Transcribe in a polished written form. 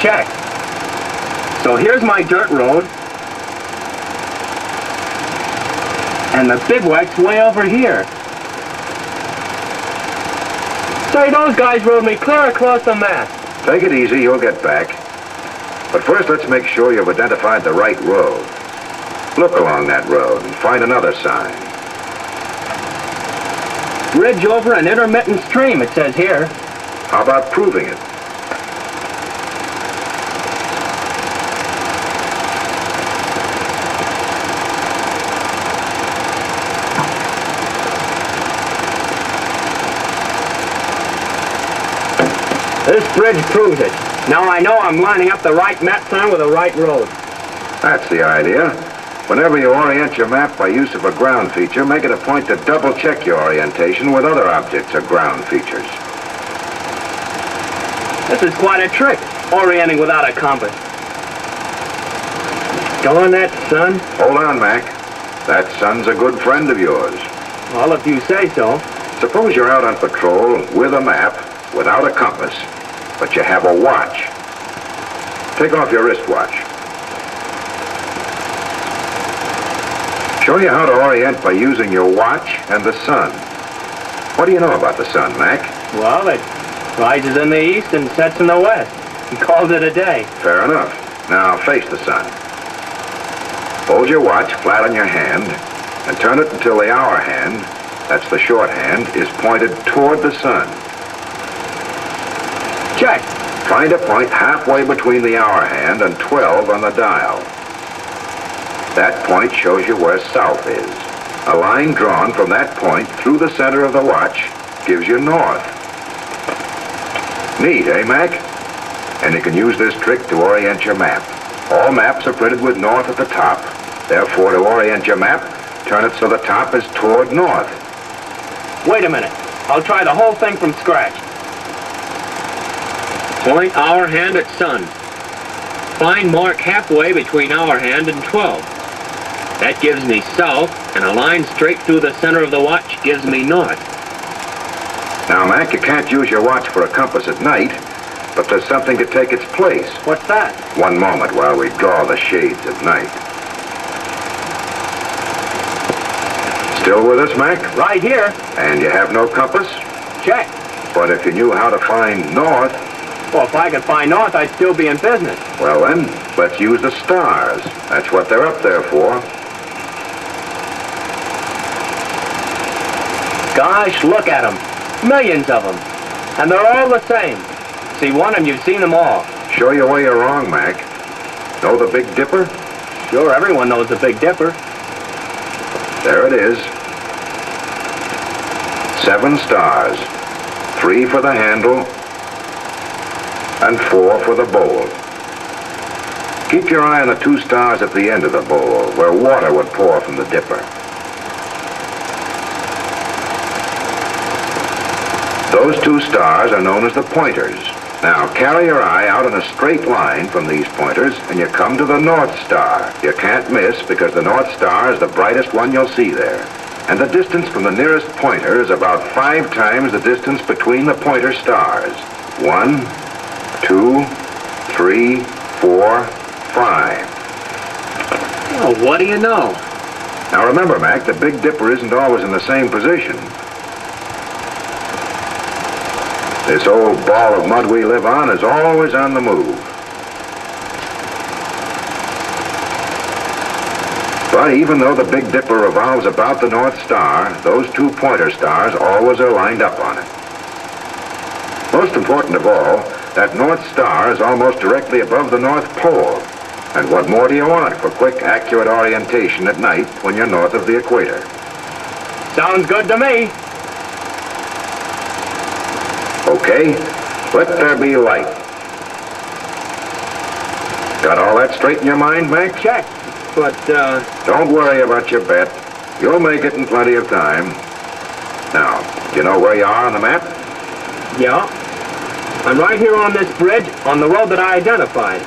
Check. So here's my dirt road. And the bivouac's way over here. Say, those guys rode me clear across the map. Take it easy, you'll get back. But first, let's make sure you've identified the right road. Look along that road and find another sign. Bridge over an intermittent stream, it says here. How about proving it? This bridge proves it. Now I know I'm lining up the right map sign with the right road. That's the idea. Whenever you orient your map by use of a ground feature, make it a point to double-check your orientation with other objects or ground features. This is quite a trick, orienting without a compass. Darn that sun. Hold on, Mac. That sun's a good friend of yours. Well, if you say so. Suppose you're out on patrol with a map, without a compass, but you have a watch. Take off your wristwatch. Show you how to orient by using your watch and the sun. What do you know about the sun, Mac? Well, it rises in the east and sets in the west. He calls it a day. Fair enough. Now face the sun. Hold your watch flat on your hand and turn it until the hour hand, that's the short hand, is pointed toward the sun. Check. Find a point halfway between the hour hand and 12 on the dial. That point shows you where south is. A line drawn from that point through the center of the watch gives you north. Neat, eh, Mac? And you can use this trick to orient your map. All maps are printed with north at the top. Therefore, to orient your map, turn it so the top is toward north. Wait a minute. I'll try the whole thing from scratch. Point hour hand at sun. Find mark halfway between hour hand and 12. That gives me south, and a line straight through the center of the watch gives me north. Now, Mac, you can't use your watch for a compass at night, but there's something to take its place. What's that? One moment while we draw the shades of night. Still with us, Mac? Right here. And you have no compass? Check. But if you knew how to find north... Well, if I could find north, I'd still be in business. Well then, let's use the stars. That's what they're up there for. Gosh, look at them. Millions of them. And they're all the same. See one and you've seen them all. Show you where you're wrong, Mac. Know the Big Dipper? Sure, everyone knows the Big Dipper. There it is. 7 stars. 3 for the handle and 4 for the bowl. Keep your eye on the 2 stars at the end of the bowl, where water would pour from the dipper. Those 2 stars are known as the pointers. Now, carry your eye out in a straight line from these pointers, and you come to the North Star. You can't miss, because the North Star is the brightest one you'll see there. And the distance from the nearest pointer is about 5 times the distance between the pointer stars. 1, 2, 3, 4, 5. Oh, what do you know? Now remember, Mac, the Big Dipper isn't always in the same position. This old ball of mud we live on is always on the move. But even though the Big Dipper revolves about the North Star, those 2 pointer stars always are lined up on it. Most important of all, that North Star is almost directly above the North Pole. And what more do you want for quick, accurate orientation at night when you're north of the equator? Sounds good to me. Okay, let there be light. Got all that straight in your mind, Mac? Check. But, Don't worry about your bet. You'll make it in plenty of time. Now, do you know where you are on the map? yeah. I'm right here on this bridge on the road that I identified.